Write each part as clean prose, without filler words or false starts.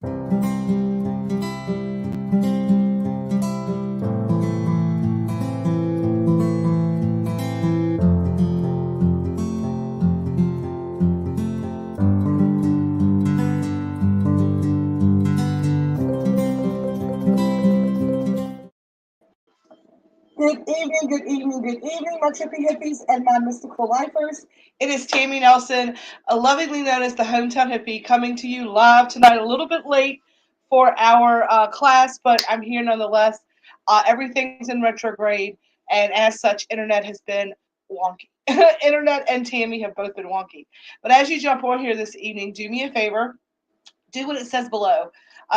Good evening, my trippy hippies and my mystical lifers. It is Tammy Nelson, lovingly known as the Hometown Hippie, coming to you live tonight, a little bit late for our class, but I'm here nonetheless. Everything's in retrograde, and as such, internet has been wonky. Internet and Tammy have both been wonky. But as you jump on here this evening, do me a favor, do what it says below.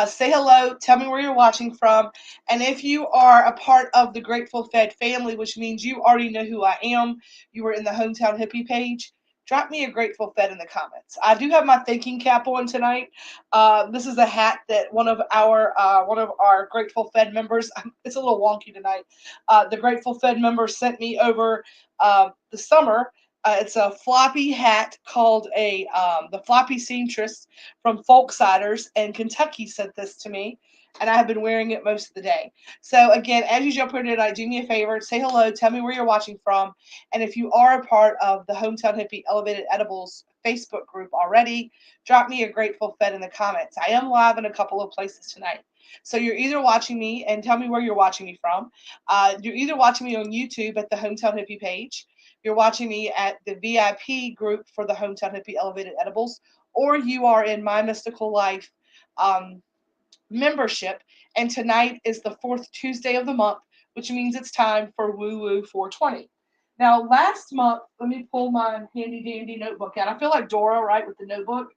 Say hello, tell me where you're watching from, and if you are a part of the Grateful Fed family, which means you already know who I am, you were in the Hometown Hippie page, drop me a Grateful Fed in the comments. I do have my thinking cap on tonight. This is a hat that one of our Grateful Fed members. It's a little wonky tonight. The Grateful Fed member sent me over the summer. It's a floppy hat called the floppy seamstress from Folksiders in Kentucky sent this to me, and I have been wearing it most of the day. So again, as you jump here tonight, do me a favor, say hello, tell me where you're watching from, and if you are a part of the Hometown Hippie Elevated Edibles Facebook group already, drop me a Grateful Fed in the comments. I am live in a couple of places tonight. So you're either watching me, and tell me where you're watching me from. You're either watching me on YouTube at the Hometown Hippie page, you're watching me at the VIP group for the Hometown Hippie Elevated Edibles, or you are in My Mystical Life um, membership. And tonight is the fourth Tuesday of the month, which means it's time for Woo Woo 420. Now, last month, let me pull my handy dandy notebook out. I feel like Dora, right, with the notebook,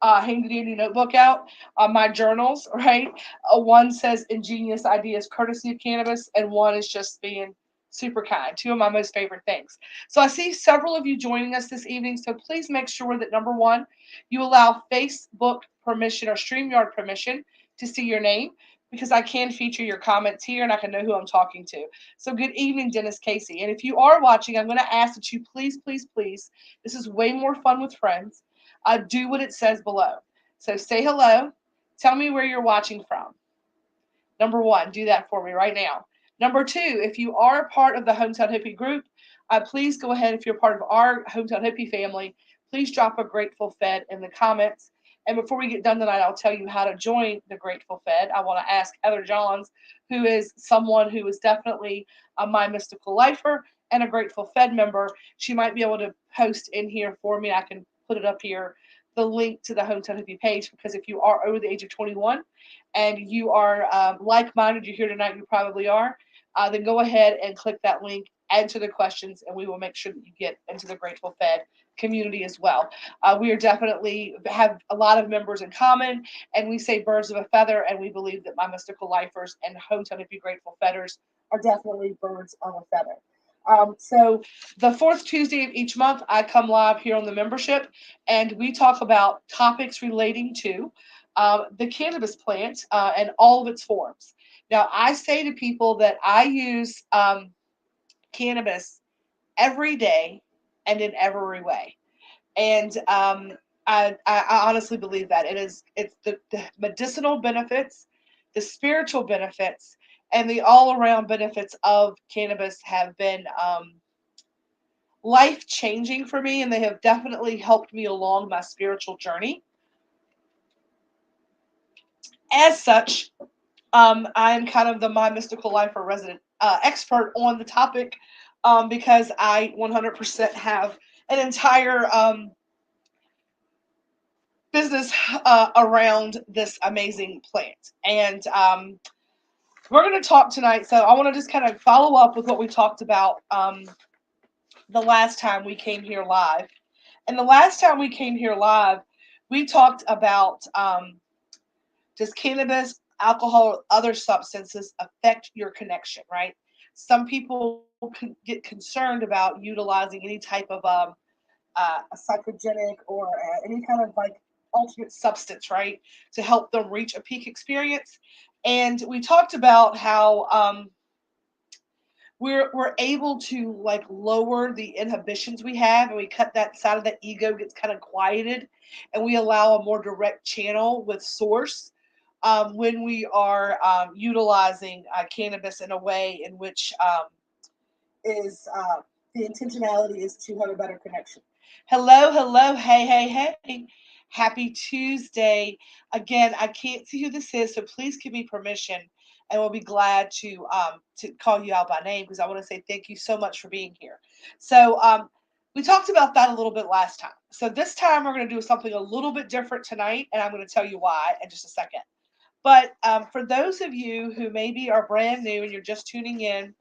handy dandy notebook out. My journals, right? One says ingenious ideas courtesy of cannabis, and one is just being super kind. Two of my most favorite things. So I see several of you joining us this evening. So please make sure that number one, you allow Facebook permission or StreamYard permission to see your name, because I can feature your comments here and I can know who I'm talking to. So good evening, Dennis Casey. And if you are watching, I'm going to ask that you please, please, please, this is way more fun with friends, do what it says below. So say hello. Tell me where you're watching from. Number one, do that for me right now. Number two, if you are a part of the Hometown Hippie group, please go ahead. If you're part of our Hometown Hippie family, please drop a Grateful Fed in the comments. And before we get done tonight, I'll tell you how to join the Grateful Fed. I want to ask Heather Johns, who is someone who is definitely my mystical lifer and a Grateful Fed member. She might be able to post in here for me. I can put it up here, the link to the Hometown Hippie page, because if you are over the age of 21 and you are like-minded, you're here tonight, you probably are, then go ahead and click that link, answer the questions, and we will make sure that you get into the Grateful Fed community as well. We are definitely have a lot of members in common, and we say birds of a feather, and we believe that my mystical lifers and Hometown Hippie Grateful Fedders are definitely birds of a feather. So the fourth Tuesday of each month, I come live here on the membership, and we talk about topics relating to the cannabis plant and all of its forms. Now, I say to people that I use cannabis every day and in every way. And I honestly believe that it's the medicinal benefits, the spiritual benefits, and the all around benefits of cannabis have been life changing for me, and they have definitely helped me along my spiritual journey. As such, I am kind of the My Mystical Lifer resident expert on the topic, because I 100% have an entire business around this amazing plant. And we're going to talk tonight. So I want to just kind of follow up with what we talked about the last time we came here live. And the last time we came here live, we talked about does cannabis, alcohol, other substances affect your connection, right? Some people can get concerned about utilizing any type of a psychogenic or any kind of like alternate substance, right, to help them reach a peak experience. And we talked about how we're able to like lower the inhibitions we have, and we cut that side of that ego gets kind of quieted, and we allow a more direct channel with source, when we are utilizing cannabis in a way in which is the intentionality is to have a better connection. Hello, hello, hey, hey, hey. Happy Tuesday. Again, I can't see who this is, so please give me permission and we'll be glad to call you out by name because I want to say thank you so much for being here. So we talked about that a little bit last time. So this time we're going to do something a little bit different tonight, and I'm going to tell you why in just a second. But for those of you who maybe are brand new and you're just tuning in,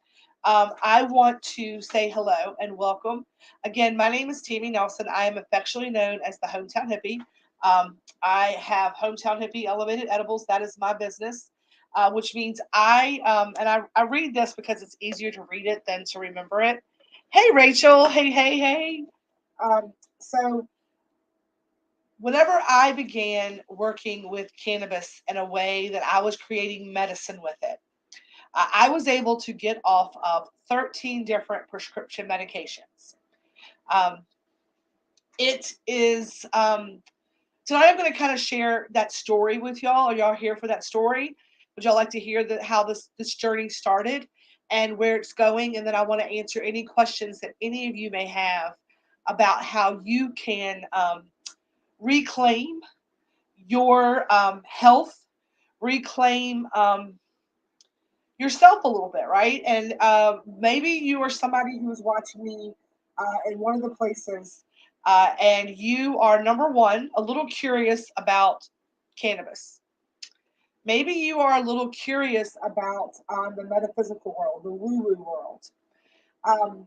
I want to say hello and welcome. Again, my name is Tammy Nelson. I am affectionately known as the Hometown Hippie. I have Hometown Hippie Elevated Edibles. That is my business, which means I read this because it's easier to read it than to remember it. Hey, Rachel. Hey, hey, hey. So whenever I began working with cannabis in a way that I was creating medicine with it, I was able to get off of 13 different prescription medications. Um, it is, tonight I'm going to kind of share that story with y'all. Are y'all here for that story? Would y'all like to hear how this journey started and where it's going? And then I want to answer any questions that any of you may have about how you can reclaim your health, reclaim yourself a little bit, right? And maybe you are somebody who is watching me in one of the places, and you are number one, a little curious about cannabis. Maybe you are a little curious about the metaphysical world, the woo-woo world. Um,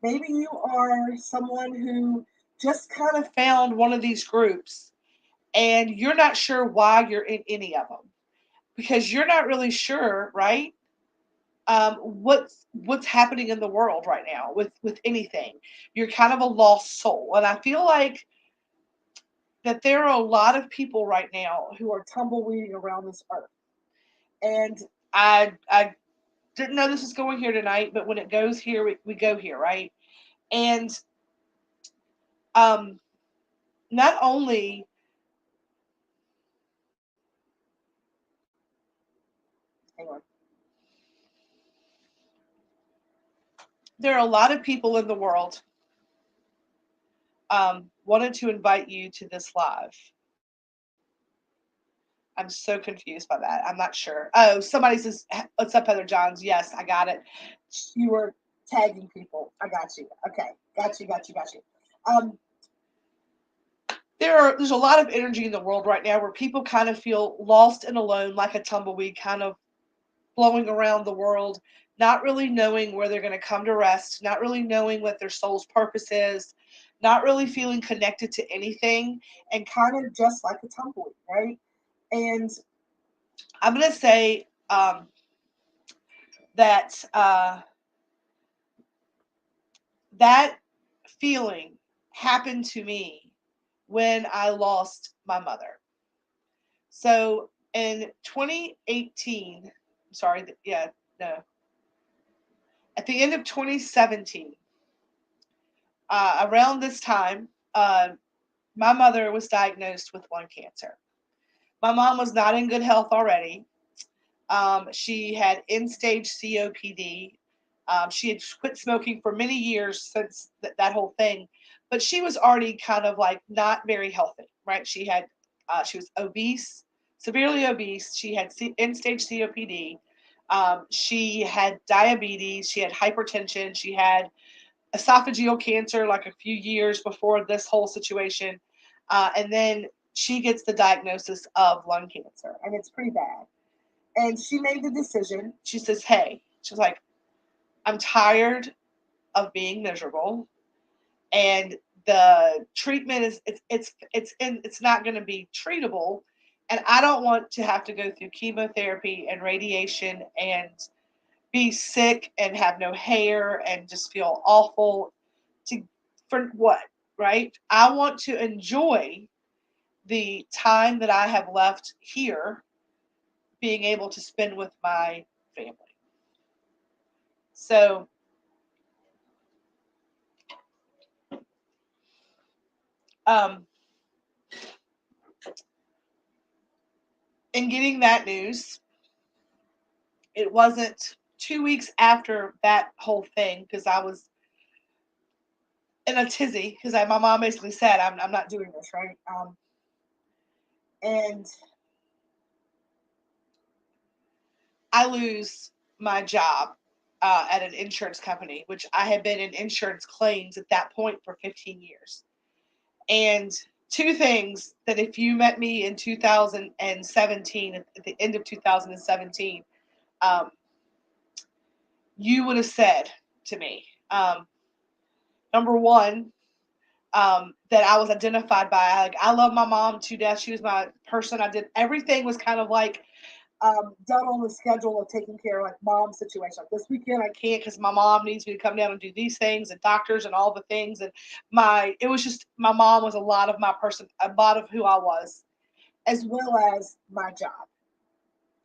maybe you are someone who just kind of found one of these groups and you're not sure why you're in any of them because you're not really sure, right? What's happening in the world right now with anything. You're kind of a lost soul, and I feel like that there are a lot of people right now who are tumbleweeding around this earth. And I didn't know this was going here tonight, but when it goes here, we go here, right? And um, not only hang on. There are a lot of people in the world wanted to invite you to this live. I'm so confused by that. I'm not sure. Oh, somebody says, "What's up, Heather Johns?" Yes, I got it. You were tagging people. I got you. Okay, got you. There's a lot of energy in the world right now where people kind of feel lost and alone, like a tumbleweed, kind of blowing around the world, not really knowing where they're going to come to rest, not really knowing what their soul's purpose is, not really feeling connected to anything, and kind of just like a tumbleweed, right? And I'm going to say that that feeling happened to me when I lost my mother. So in 2018, sorry, yeah, no, at the end of 2017, around this time, my mother was diagnosed with lung cancer. My mom was not in good health already. She had end stage COPD. She had quit smoking for many years since that whole thing, but she was already kind of like not very healthy, right? She was obese, severely obese. She had end stage COPD. She had diabetes. She had hypertension. She had esophageal cancer like a few years before this whole situation. And then she gets the diagnosis of lung cancer, and it's pretty bad. And she made the decision. She says, "Hey," she's like, "I'm tired of being miserable, and the treatment is it's not going to be treatable, and I don't want to have to go through chemotherapy and radiation and be sick and have no hair and just feel awful to for what, right? I want to enjoy the time that I have left here being able to spend with my family." So um, in getting that news, it wasn't 2 weeks after that whole thing, because I was in a tizzy, because my mom basically said, I'm not doing this, right? And I lose my job at an insurance company, which I had been in insurance claims at that point for 15 years. And two things that if you met me in 2017, at the end of 2017, um, you would have said to me, number one, that I was identified by. Like, I love my mom to death. She was my person. I did everything was kind of like done on the schedule of taking care of like mom's situation. Like this weekend I can't because my mom needs me to come down and do these things and doctors and all the things. And it was just my mom was a lot of my person, a lot of who I was, as well as my job.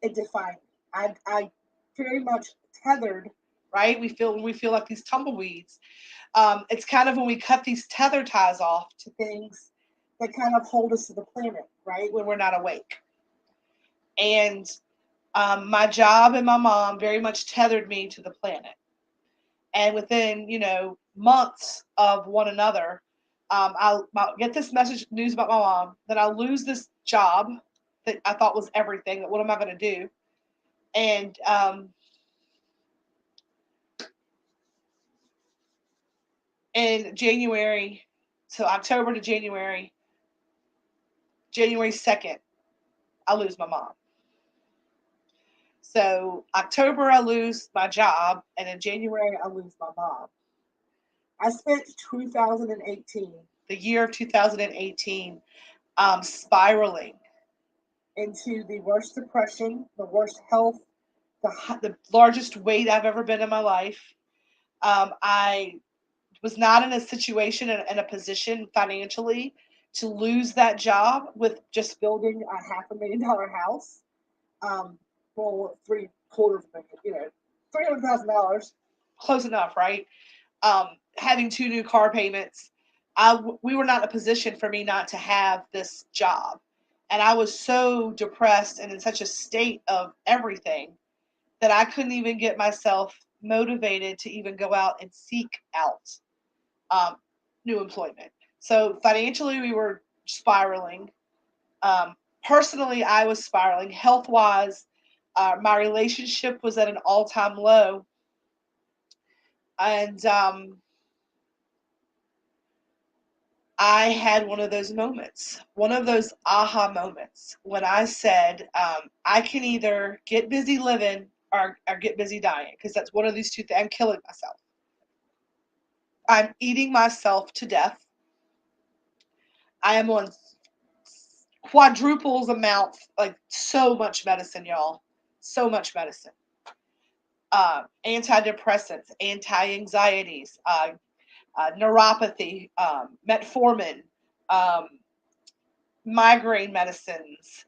It defined me. I very much tethered. Right, we feel like these tumbleweeds. It's kind of when we cut these tether ties off to things that kind of hold us to the planet, right, when we're not awake. And my job and my mom very much tethered me to the planet. And within, months of one another, I'll get this news about my mom, then I'll lose this job that I thought was everything. That what am I going to do? And in January, so October to January 2nd, I lose my mom. So October, I lose my job, and in January, I lose my mom. I spent 2018, the year of 2018, spiraling into the worst depression, the worst health, the largest weight I've ever been in my life. I was not in a situation and a position financially to lose that job with just building a $500,000 house for $750,000, $300,000, close enough, right? Having 2 new car payments, we were not in a position for me not to have this job. And I was so depressed and in such a state of everything that I couldn't even get myself motivated to even go out and seek out new employment. So financially, we were spiraling. Personally, I was spiraling. Health-wise, my relationship was at an all-time low. And I had one of those moments, one of those aha moments when I said, I can either get busy living or get busy dying, because that's one of these two things. I'm killing myself. I'm eating myself to death. I am on quadruples amount, like so much medicine, y'all. So much medicine. Antidepressants, anti-anxieties, neuropathy, metformin, migraine medicines,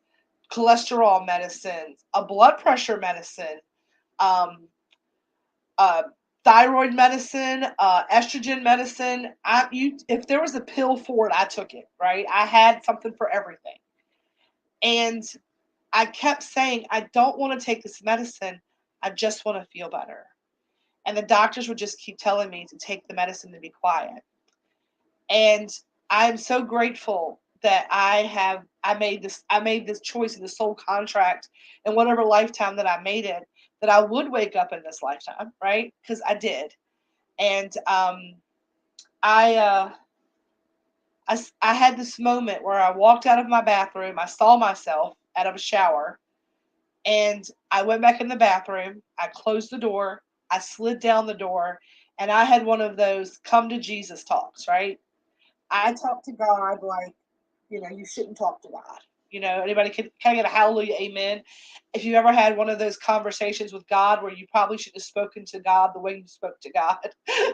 cholesterol medicines, a blood pressure medicine, um, uh, thyroid medicine, estrogen medicine. If there was a pill for it, I took it. Right, I had something for everything, and I kept saying, I don't want to take this medicine. I just want to feel better. And the doctors would just keep telling me to take the medicine to be quiet. And I'm so grateful that I made this choice in the soul contract in whatever lifetime that I made it, that I would wake up in this lifetime, right? Because I did. And I had this moment where I walked out of my bathroom. I saw myself out of a shower, and I went back in the bathroom. I closed the door. I slid down the door, and I had one of those come to Jesus talks, right? I talk to God like, you shouldn't talk to God. Anybody can I get a hallelujah, amen? If you ever had one of those conversations with God where you probably should have spoken to God the way you spoke to God,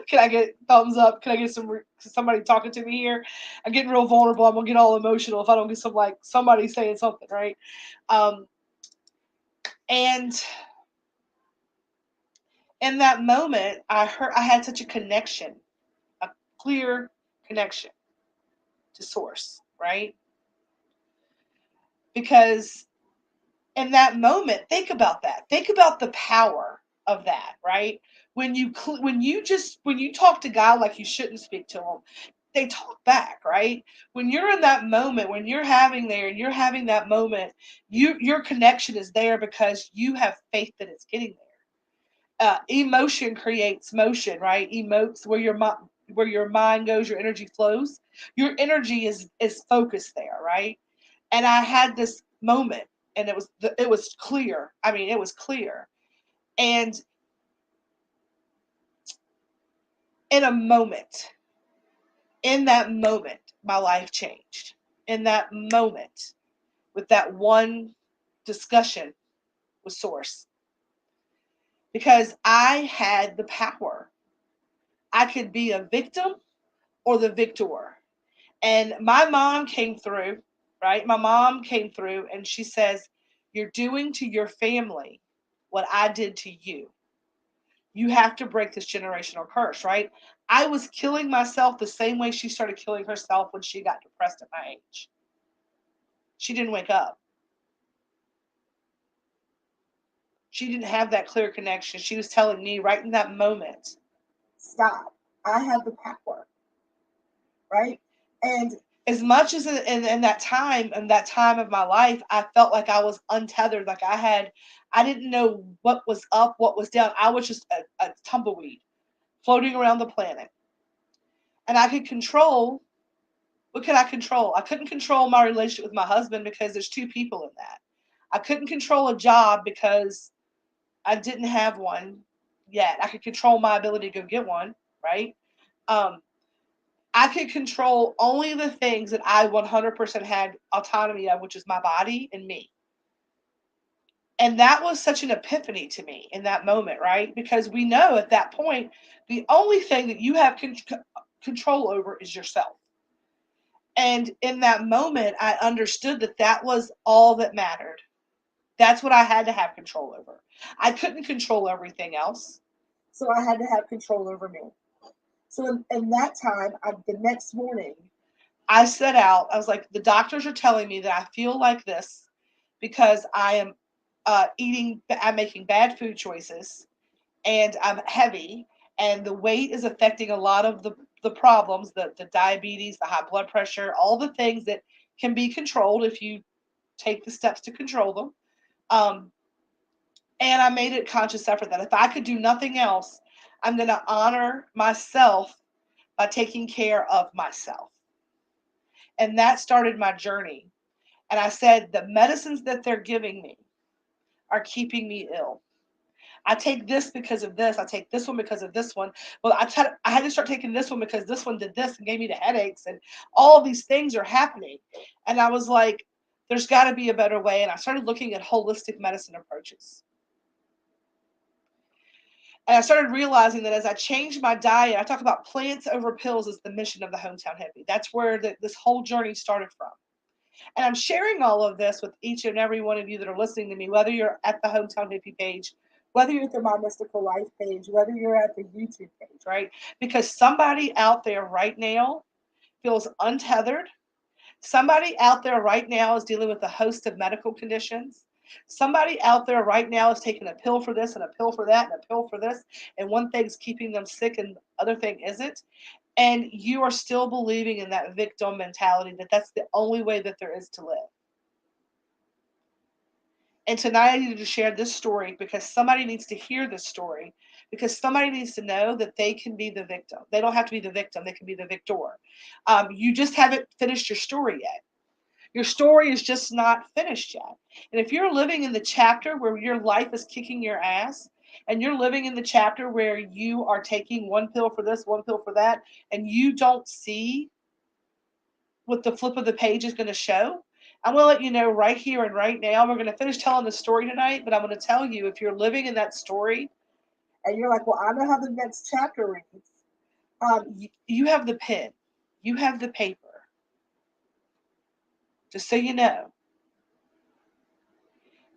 can I get thumbs up? Can I get somebody talking to me here? I'm getting real vulnerable. I'm gonna get all emotional if I don't get somebody saying something, right? And in that moment, I had such a connection, a clear connection to source, right? Because in that moment, think about that. Think about the power of that, right? When you talk to God like you shouldn't speak to him, they talk back, right? When you're in that moment, when you're you're having that moment, your connection is there because you have faith that it's getting there. Emotion creates motion, right? Emotes where your mind goes, your energy flows. Your energy is focused there, right? And I had this moment, and it was clear. I mean, it was clear. And in a moment, in that moment, my life changed. In that moment, with that one discussion with Source, because I had the power. I could be a victim or the victor. And my mom came through, right? My mom came through and she says, "You're doing to your family what I did to you. You have to break this generational curse," right? I was killing myself the same way she started killing herself when she got depressed at my age. She didn't wake up. She didn't have that clear connection. She was telling me right in that moment, stop. I have the power, right? And as much as in that time of my life, I felt like I was untethered, like I didn't know what was up, what was down. I was just a tumbleweed floating around the planet. And I could control, what could I control? I couldn't control my relationship with my husband because there's two people in that. I couldn't control a job because I didn't have one yet. I could control my ability to go get one, right? Um, I could control only the things that I 100% had autonomy of, which is my body and me. And that was such an epiphany to me in that moment, right? Because we know at that point, the only thing that you have control over is yourself. And in that moment, I understood that that was all that mattered. That's what I had to have control over. I couldn't control everything else. So I had to have control over me. So in that time, the next morning, I set out. I was like, the doctors are telling me that I feel like this because I am I'm making bad food choices, and I'm heavy, and the weight is affecting a lot of the problems, the diabetes, the high blood pressure, all the things that can be controlled if you take the steps to control them. Um, and I made it conscious effort that if I could do nothing else, I'm going to honor myself by taking care of myself. And that started my journey. And I said, the medicines that they're giving me are keeping me ill. I take this because of this. I take this one because of this one. Well, I had to start taking this one because this one did this and gave me the headaches, and all these things are happening. And I was like, there's got to be a better way. And I started looking at holistic medicine approaches. And I started realizing that as I changed my diet, I talk about plants over pills as the mission of the Hometown Hippie. That's where this whole journey started from. And I'm sharing all of this with each and every one of you that are listening to me, whether you're at the Hometown Hippie page, whether you're at the My Mystical Life page, whether you're at the YouTube page, right? Because somebody out there right now feels untethered. Somebody out there right now is dealing with a host of medical conditions. Somebody out there right now is taking a pill for this and a pill for that and a pill for this, and one thing's keeping them sick and the other thing isn't. And you are still believing in that victim mentality, that that's the only way that there is to live. And tonight I needed to share this story because somebody needs to hear this story, because somebody needs to know that they can be the victim. They don't have to be the victim, they can be the victor. You just haven't finished your story yet. Your story is just not finished yet. And if you're living in the chapter where your life is kicking your ass, and you're living in the chapter where you are taking one pill for this, one pill for that, and you don't see what the flip of the page is going to show, I'm going to let you know right here and right now. We're going to finish telling the story tonight, but I'm going to tell you, if you're living in that story and you're like, well, I know how the next chapter reads, you have the pen, you have the paper, just so you know.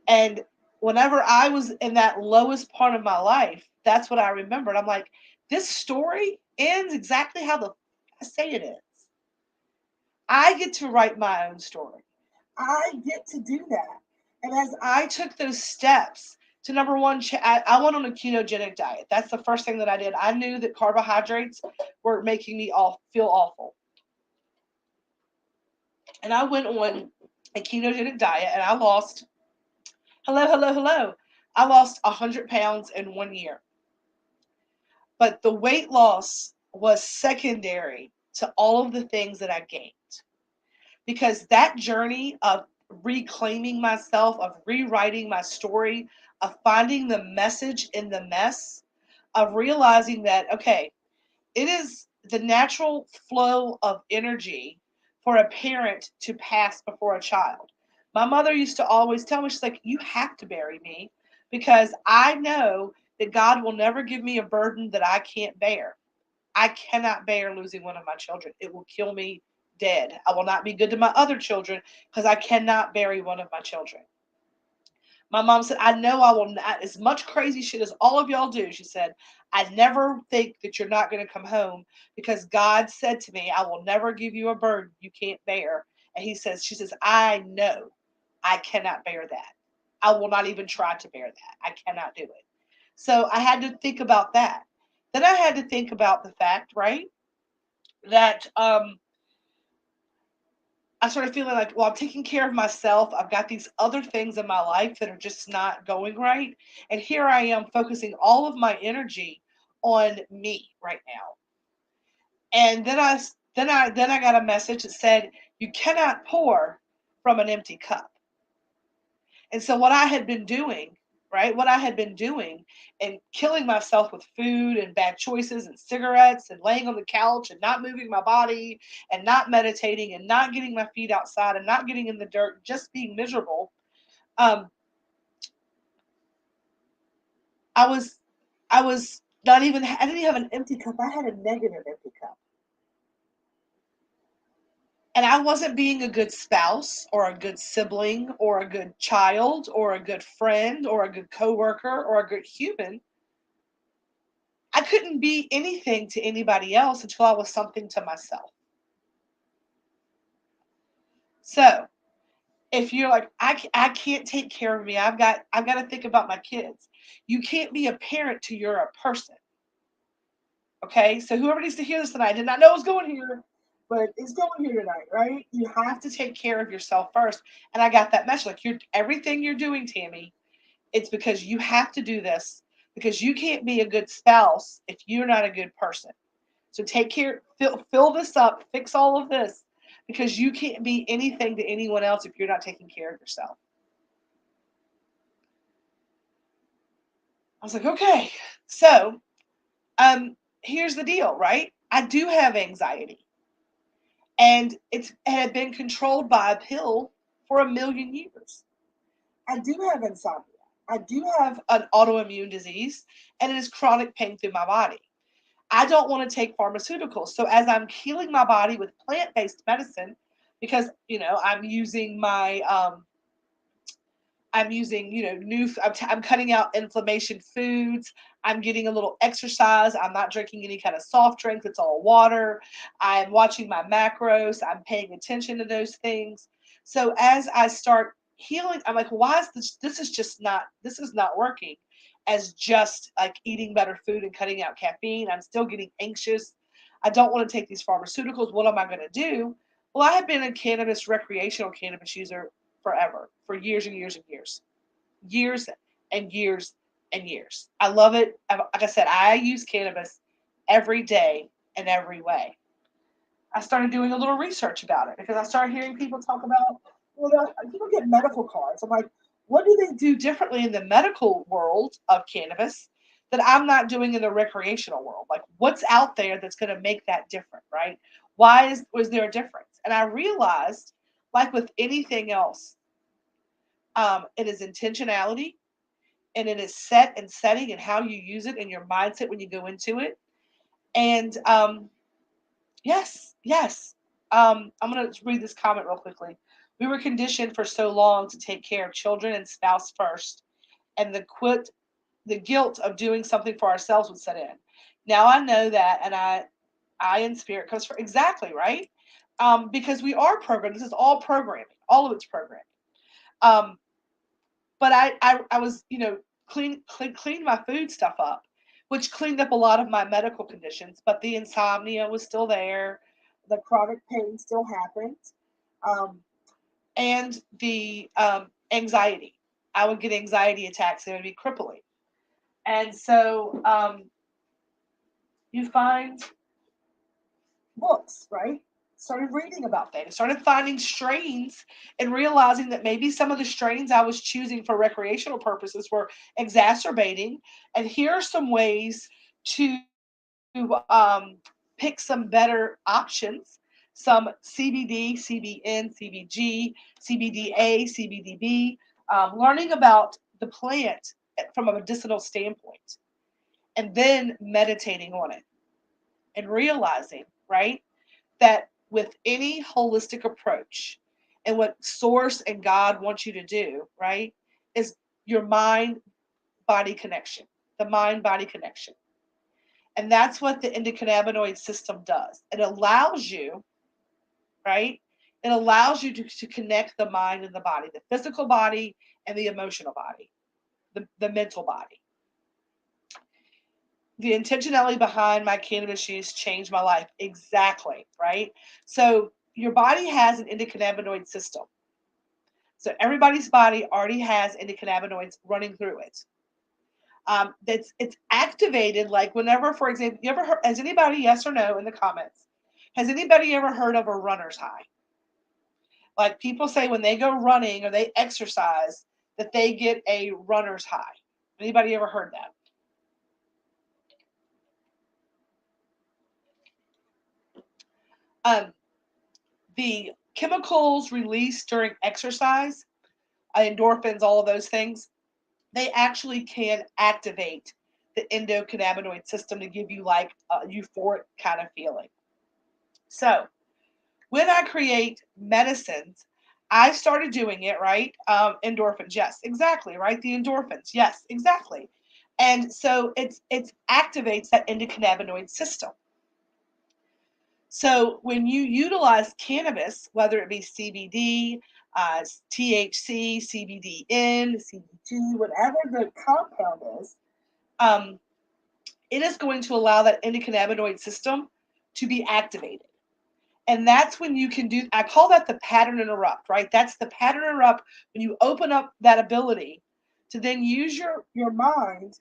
And whenever I was in that lowest part of my life, that's what I remembered. I'm like, this story ends exactly how I say it ends. I get to write my own story. I get to do that. And as I took those steps to number one, I went on a ketogenic diet. That's the first thing that I did. I knew that carbohydrates were making me feel awful. And I went on a ketogenic diet and I lost, hello. I lost 100 pounds in 1 year. But the weight loss was secondary to all of the things that I gained. Because that journey of reclaiming myself, of rewriting my story, of finding the message in the mess, of realizing that, okay, it is the natural flow of energy for a parent to pass before a child. My mother used to always tell me, she's like, you have to bury me because I know that God will never give me a burden that I can't bear. I cannot bear losing one of my children. It will kill me dead. I will not be good to my other children because I cannot bury one of my children. My mom said, I know I will not, as much crazy shit as all of y'all do. She said, I never think that you're not going to come home because God said to me, I will never give you a burden you can't bear. And she says, I know I cannot bear that. I will not even try to bear that. I cannot do it. So I had to think about that. Then I had to think about the fact, right, that I started feeling like, well, I'm taking care of myself. I've got these other things in my life that are just not going right. And here I am focusing all of my energy on me right now. And then I got a message that said, you cannot pour from an empty cup. And so what I had been doing, right? What I had been doing and killing myself with food and bad choices and cigarettes and laying on the couch and not moving my body and not meditating and not getting my feet outside and not getting in the dirt, just being miserable. Um, I was, I was not even, I didn't have an empty cup. I had a negative empty cup. And I wasn't being a good spouse or a good sibling or a good child or a good friend or a good coworker or a good human. I couldn't be anything to anybody else until I was something to myself. So if you're like, I can't take care of me, I've got to think about my kids. You can't be a parent till you're a person. Okay, so whoever needs to hear this tonight, I did not know it was going here, but it's going here tonight, right? You have to take care of yourself first. And I got that message, like everything you're doing, Tammy, it's because you have to do this because you can't be a good spouse if you're not a good person. So take care, fill this up, fix all of this because you can't be anything to anyone else if you're not taking care of yourself. I was like, okay. So, here's the deal, right? I do have anxiety, and it had been controlled by a pill for a million years. I do have insomnia. I do have an autoimmune disease, and it is chronic pain through my body. I don't want to take pharmaceuticals. So as I'm healing my body with plant-based medicine, because I'm using I'm cutting out inflammation foods. I'm getting a little exercise. I'm not drinking any kind of soft drink. It's all water. I'm watching my macros. I'm paying attention to those things. So as I start healing, I'm like, why is this is not working as just like eating better food and cutting out caffeine. I'm still getting anxious. I don't want to take these pharmaceuticals. What am I going to do? Well, I have been a recreational cannabis user forever, for years and years and years, years and years and years. I love it. Like I said, I use cannabis every day in every way. I started doing a little research about it because I started hearing people talk about, well, people get medical cards. I'm like, what do they do differently in the medical world of cannabis that I'm not doing in the recreational world? Like, what's out there that's going to make that different, right? Was there a difference? And I realized, like with anything else, it is intentionality and it is set and setting and how you use it and your mindset when you go into it. And yes. I'm going to read this comment real quickly. We were conditioned for so long to take care of children and spouse first, and the guilt of doing something for ourselves would set in. Now I know that, and I in spirit comes for exactly right, because we are programmed. This is all programming. All of it's programming. Um, but I was, cleaned my food stuff up, which cleaned up a lot of my medical conditions. But the insomnia was still there, the chronic pain still happened, um, and the anxiety. I would get anxiety attacks; they would be crippling. And so you find books, right? Started reading about things, started finding strains and realizing that maybe some of the strains I was choosing for recreational purposes were exacerbating. And here are some ways to pick some better options, some CBD, CBN, CBG, CBDA, CBDB, learning about the plant from a medicinal standpoint, and then meditating on it and realizing, right, that with any holistic approach and what source and God wants you to do, right, is your mind body connection, the mind body connection. And that's what the endocannabinoid system does. It allows you, right? It allows you to connect the mind and the body, the physical body and the emotional body, the mental body. The intentionality behind my cannabis use changed my life. Exactly, right? So your body has an endocannabinoid system. So everybody's body already has endocannabinoids running through it. That's it's activated like whenever, for example, you ever heard? Has anybody, yes or no, in the comments? Has anybody ever heard of a runner's high? Like people say when they go running or they exercise that they get a runner's high. Anybody ever heard that? Um, the chemicals released during exercise, endorphins, all of those things, they actually can activate the endocannabinoid system to give you like a euphoric kind of feeling. So when I create medicines, I started doing it, right? Endorphins, yes, exactly, right? The endorphins, yes, exactly. And so it activates that endocannabinoid system. So when you utilize cannabis, whether it be CBD, THC, CBDN, CBG, whatever the compound is, um, it is going to allow that endocannabinoid system to be activated. And that's when you can do, I call that the pattern interrupt, right? That's the pattern interrupt when you open up that ability to then use your mind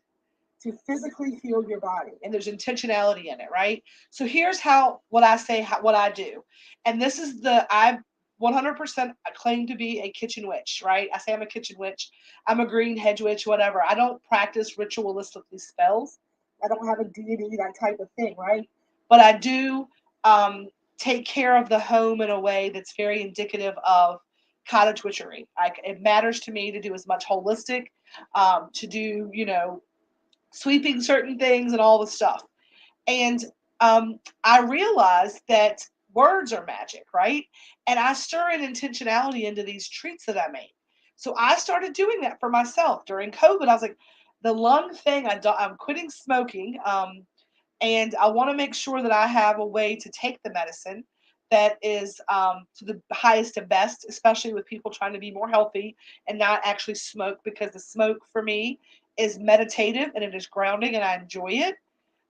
to physically heal your body. And there's intentionality in it, right? So here's how, what I say, what I do. And this is I 100% claim to be a kitchen witch, right? I say I'm a kitchen witch. I'm a green hedge witch, whatever. I don't practice ritualistically spells. I don't have a deity, that type of thing, right? But I do um, take care of the home in a way that's very indicative of cottage witchery. It matters to me to do as much holistic, to do, sweeping certain things and all the stuff. And I realized that words are magic, right? And I stir in intentionality into these treats that I make. So I started doing that for myself during COVID. I was like, the lung thing, I'm quitting smoking. And I want to make sure that I have a way to take the medicine that is to the highest and best, especially with people trying to be more healthy and not actually smoke, because the smoke for me is meditative and it is grounding and I enjoy it.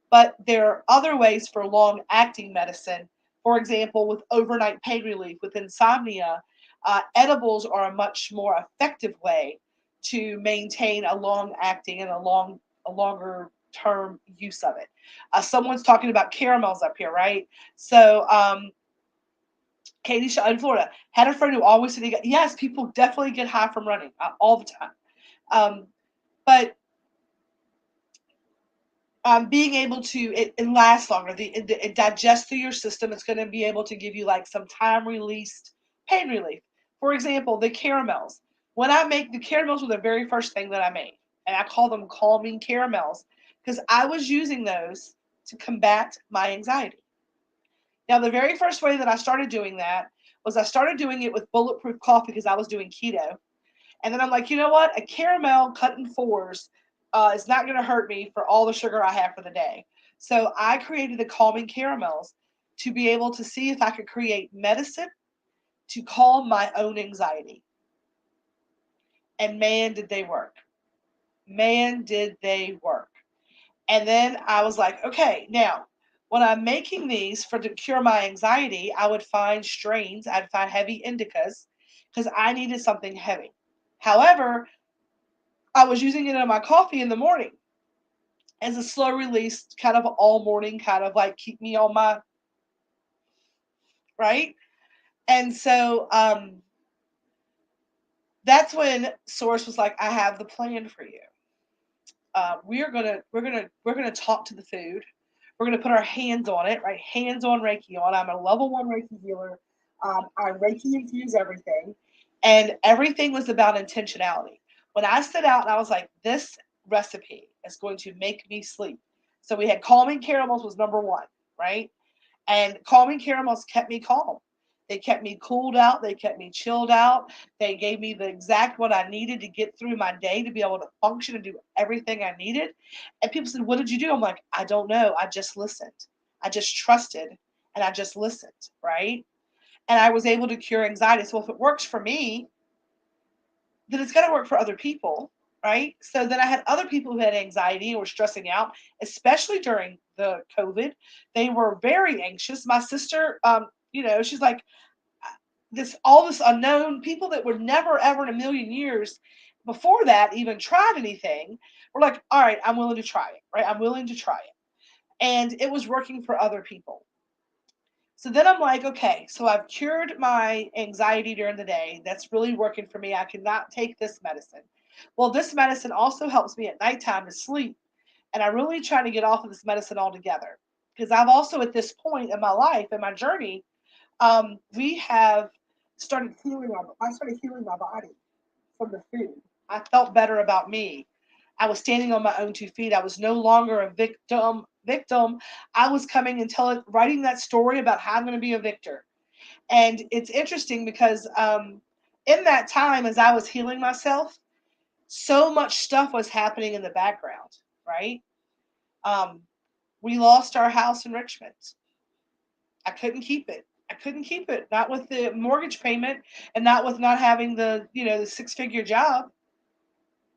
But there are other ways for long acting medicine. For example, with overnight pain relief, with insomnia, edibles are a much more effective way to maintain a long acting and a longer term use of it. Someone's talking about caramels up here, right? So, Katie Shaw in Florida had a friend who always said, yes, people definitely get high from running all the time. But being able to it lasts longer. It digests through your system. It's going to be able to give you like some time released pain relief. For example, the caramels. When I make the caramels, were the very first thing that I made, and I call them calming caramels because I was using those to combat my anxiety. Now, the very first way that I started doing that was I started doing it with bulletproof coffee because I was doing keto. And then I'm like, you know what? A caramel cut in fours is not going to hurt me for all the sugar I have for the day. So I created the calming caramels to be able to see if I could create medicine to calm my own anxiety. And man, did they work. Man, did they work. And then I was like, okay, now when I'm making these for to cure my anxiety, I would find strains, I'd find heavy indicas because I needed something heavy. However, I was using it in my coffee in the morning as a slow release, kind of all morning, kind of like keep me on my right. And so that's when Source was like, I have the plan for you. We're gonna talk to the food. We're gonna put our hands on it, right? Hands on Reiki on. I'm a level one Reiki healer. I Reiki infuse everything, and everything was about intentionality. When I stood out and I was like, this recipe is going to make me sleep. So we had calming caramels was number one, right? And calming caramels kept me calm. They kept me cooled out. They kept me chilled out. They gave me the exact what I needed to get through my day to be able to function and do everything I needed. And people said, what did you do? I'm like, I don't know. I just listened. I just trusted and I just listened, right? And I was able to cure anxiety. So if it works for me, then it's got to work for other people, right? So then I had other people who had anxiety and were stressing out, especially during the COVID. They were very anxious. My sister, she's like this all this unknown people that would never ever in a million years before that even tried anything. Were like, all right, I'm willing to try it, right? I'm willing to try it, and it was working for other people. So then I'm like, okay, so I've cured my anxiety during the day. That's really working for me. I cannot take this medicine. Well, this medicine also helps me at nighttime to sleep. And I really try to get off of this medicine altogether. Because I've also, at this point in my life, in my journey, we have I started healing my body from the food. I felt better about me. I was standing on my own 2 feet. I was no longer a victim. I was coming and writing that story about how I'm going to be a victor. And it's interesting because in that time, as I was healing myself, so much stuff was happening in the background, right? Um, we lost our house in Richmond. I couldn't keep it. I couldn't keep it. Not with the mortgage payment and not with not having the 6-figure job.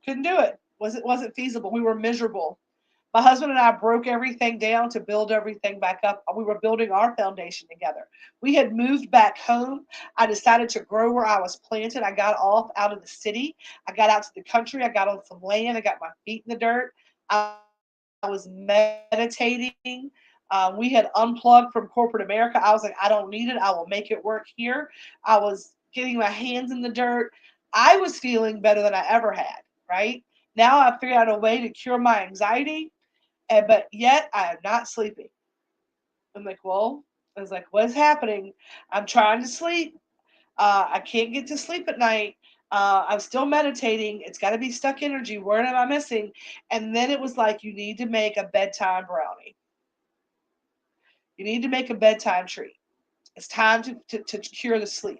Couldn't do it. Wasn't feasible. We were miserable. My husband and I broke everything down to build everything back up. We were building our foundation together. We had moved back home. I decided to grow where I was planted. I got off out of the city. I got out to the country. I got on some land. I got my feet in the dirt. I was meditating. We had unplugged from corporate America. I was like, I don't need it. I will make it work here. I was getting my hands in the dirt. I was feeling better than I ever had, right? Now I've figured out a way to cure my anxiety, but yet I am not sleeping. I'm like, well, I was like, what's happening? I'm trying to sleep. I can't get to sleep at night. I'm still meditating. It's got to be stuck energy. Where am I missing? And then it was like, you need to make a bedtime brownie. You need to make a bedtime treat. It's time to cure the sleep.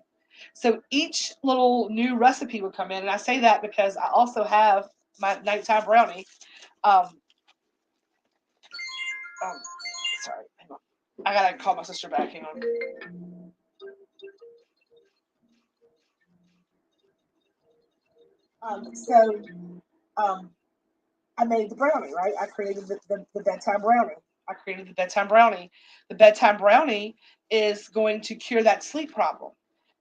So each little new recipe would come in. And I say that because I also have my nighttime brownie. Um, um, sorry, hang on. I gotta call my sister back. Hang on. So um, I made the brownie, right? I created the bedtime brownie. I created the bedtime brownie. The bedtime brownie is going to cure that sleep problem.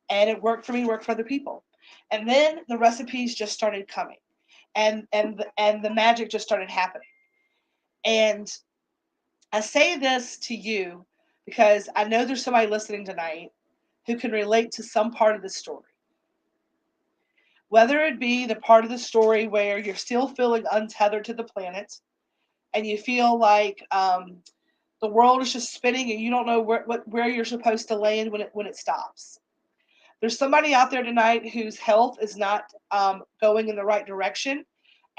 And it worked for me, worked for other people. And then the recipes just started coming. And the magic just started happening. And I say this to you because I know there's somebody listening tonight who can relate to some part of the story. Whether it be the part of the story where you're still feeling untethered to the planet and you feel like the world is just spinning and you don't know where you're supposed to land when it stops. There's somebody out there tonight whose health is not going in the right direction,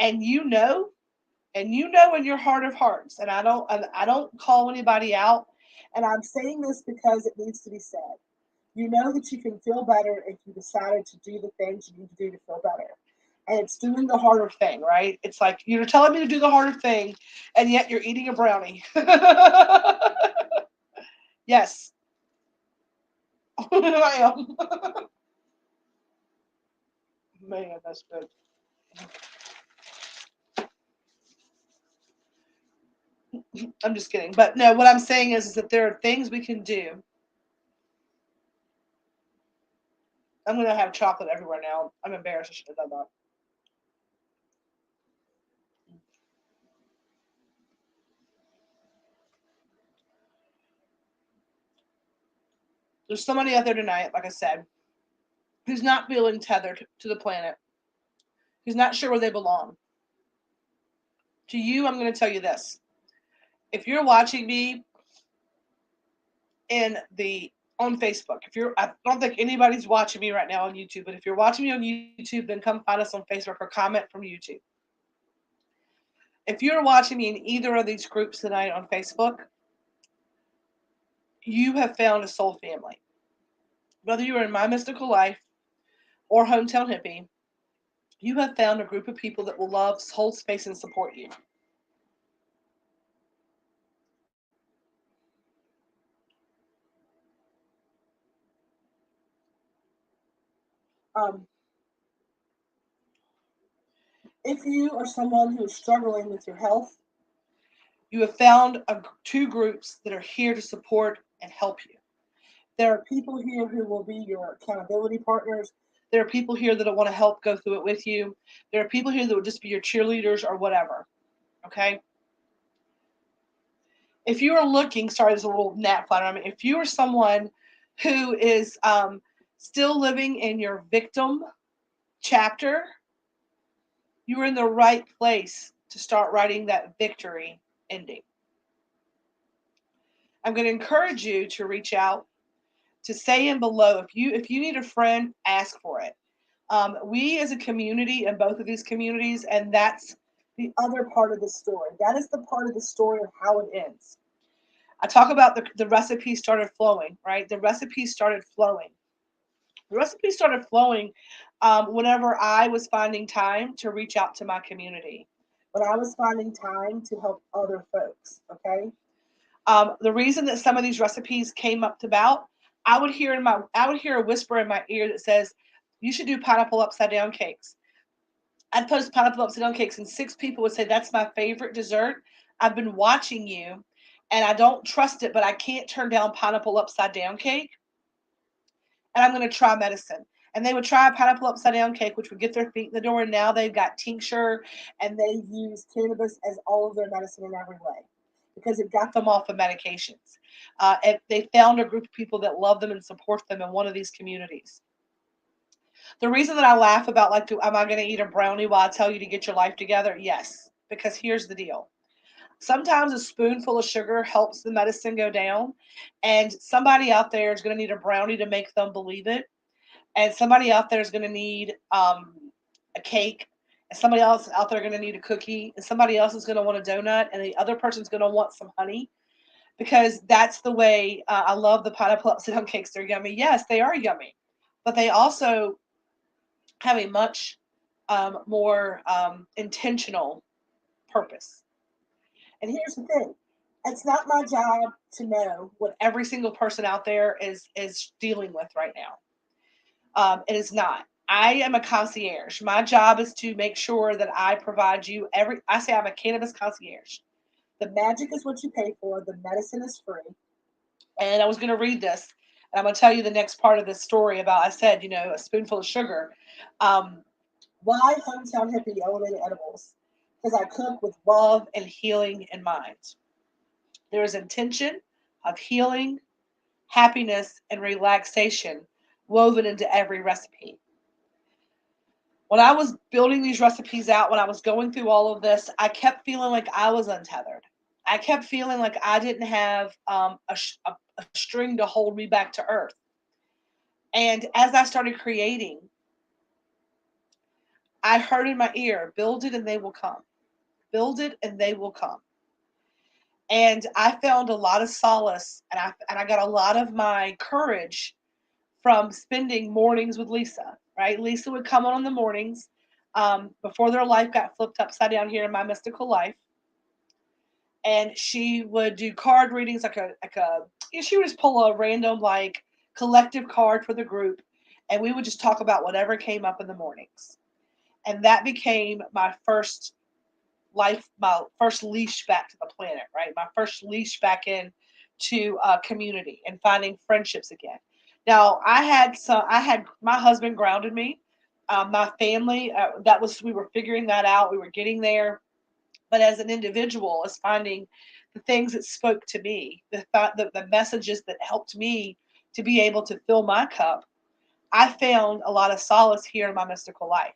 and in your heart of hearts, and I don't call anybody out, and I'm saying this because it needs to be said. You know that you can feel better if you decided to do the things you need to do to feel better. And it's doing the harder thing, right? It's like you're telling me to do the harder thing, and yet you're eating a brownie. Yes, I am. Man, that's good. I'm just kidding. But no, what I'm saying is that there are things we can do. I'm going to have chocolate everywhere now. I'm embarrassed. I should have done that. There's somebody out there tonight, like I said, who's not feeling tethered to the planet, who's not sure where they belong. To you, I'm going to tell you this. If you're watching me in the on Facebook, I don't think anybody's watching me right now on YouTube, but if you're watching me on YouTube, then come find us on Facebook or comment from YouTube. If you're watching me in either of these groups tonight on Facebook, you have found a soul family. Whether you are in My Mystical Life or Hometown Hippie, you have found a group of people that will love, hold space, and support you. Um, if you are someone who is struggling with your health, you have found two groups that are here to support and help you. There are people here who will be your accountability partners. There are people here that want to help go through it with you. There are people here that will just be your cheerleaders or whatever. Okay? If you are looking, sorry, there's a little gnat flying around me. If you are someone who is still living in your victim chapter, you are in the right place to start writing that victory ending. I'm going to encourage you to reach out, to say in below. If you need a friend, ask for it. We as a community in both of these communities, and that's the other part of the story. That is the part of the story of how it ends. I talk about the recipe started flowing, right? The recipe started flowing. The recipe started flowing whenever I was finding time to reach out to my community, when I was finding time to help other folks. Okay. The reason that some of these recipes came up to about, I would hear a whisper in my ear that says, "You should do pineapple upside down cakes." I'd post pineapple upside down cakes, and 6 people would say, "That's my favorite dessert. I've been watching you, and I don't trust it, but I can't turn down pineapple upside down cake, and I'm going to try medicine." And they would try a pineapple upside down cake, which would get their feet in the door. And now they've got tincture, and they use cannabis as all of their medicine in every way, because it got them off of medications. And they found a group of people that love them and support them in one of these communities. The reason that I laugh about, like, am I going to eat a brownie while I tell you to get your life together? Yes, because here's the deal. Sometimes a spoonful of sugar helps the medicine go down, and somebody out there is going to need a brownie to make them believe it, and somebody out there is going to need a cake, and somebody else out there is going to need a cookie, and somebody else is going to want a donut, and the other person's going to want some honey, because that's the way. I love the pineapple upside down cakes. They're yummy. Yes, they are yummy, but they also have a much more intentional purpose. And here's the thing: it's not my job to know what every single person out there is dealing with right now. It is not. I am a concierge. My job is to make sure that I provide you every. I say I'm a cannabis concierge. The magic is what you pay for. The medicine is free. And I was going to read this, and I'm going to tell you the next part of this story about. I said, a spoonful of sugar. Um, why Hometown Hippie Elevated Edibles? Because I cook with love and healing in mind. There is intention of healing, happiness, and relaxation woven into every recipe. When I was building these recipes out, when I was going through all of this, I kept feeling like I was untethered. I kept feeling like I didn't have a string to hold me back to earth. And as I started creating, I heard in my ear, "Build it and they will come. Build it and they will come." And I found a lot of solace, and I got a lot of my courage from spending mornings with Lisa, right? Lisa would come on in the mornings before their life got flipped upside down here in My Mystical Life. And she would do card readings, she would just pull a random, like, collective card for the group. And we would just talk about whatever came up in the mornings. And that became my first my first leash back to the planet, right? My first leash back in to community and finding friendships again. Now I had my husband grounded me, my family. We were figuring that out. We were getting there, but as an individual, as finding the things that spoke to me, the messages that helped me to be able to fill my cup, I found a lot of solace here in my mystical life.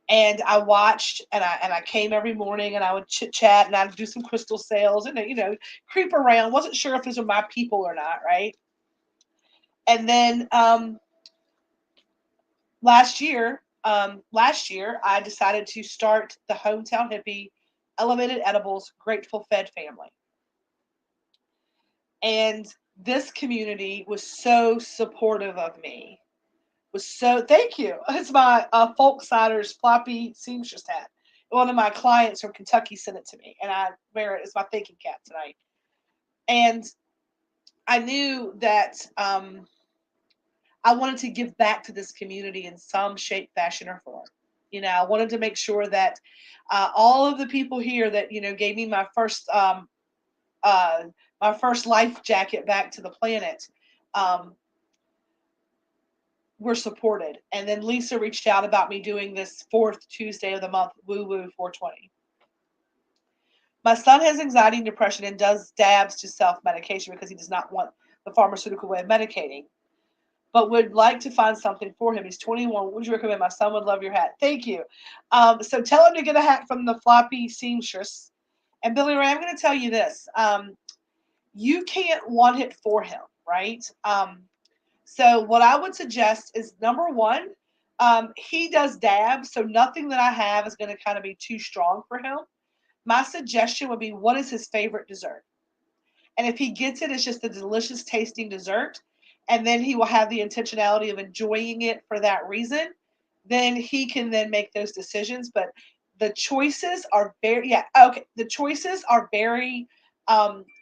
And I watched, and I came every morning, and I would chit chat, and I'd do some crystal sales, and creep around. Wasn't sure if these were my people or not, right? And then last year I decided to start the Hometown Hippie Elevated Edibles Grateful Fed family, and this community was so supportive of me. Thank you. It's my Folksiders floppy seamstress hat. One of my clients from Kentucky sent it to me, and I wear it as my thinking cap tonight. And I knew that I wanted to give back to this community in some shape, fashion, or form. I wanted to make sure that all of the people here that gave me uh, my first life jacket back to the planet. Were supported. And then Lisa reached out about me doing this fourth Tuesday of the month, Woo Woo 420. My son has anxiety and depression and does dabs to self-medication because he does not want the pharmaceutical way of medicating, but would like to find something for him. He's 21. What would you recommend? My son would love your hat. Thank you. So tell him to get a hat from the floppy seamstress. And Billy Ray, I'm going to tell you this. You can't want it for him, right? So what I would suggest is, number one, he does dabs, so nothing that I have is going to kind of be too strong for him. My suggestion would be, what is his favorite dessert? And if he gets it, it's just a delicious tasting dessert, and then he will have the intentionality of enjoying it for that reason. Then he can then make those decisions. But the choices are the choices are very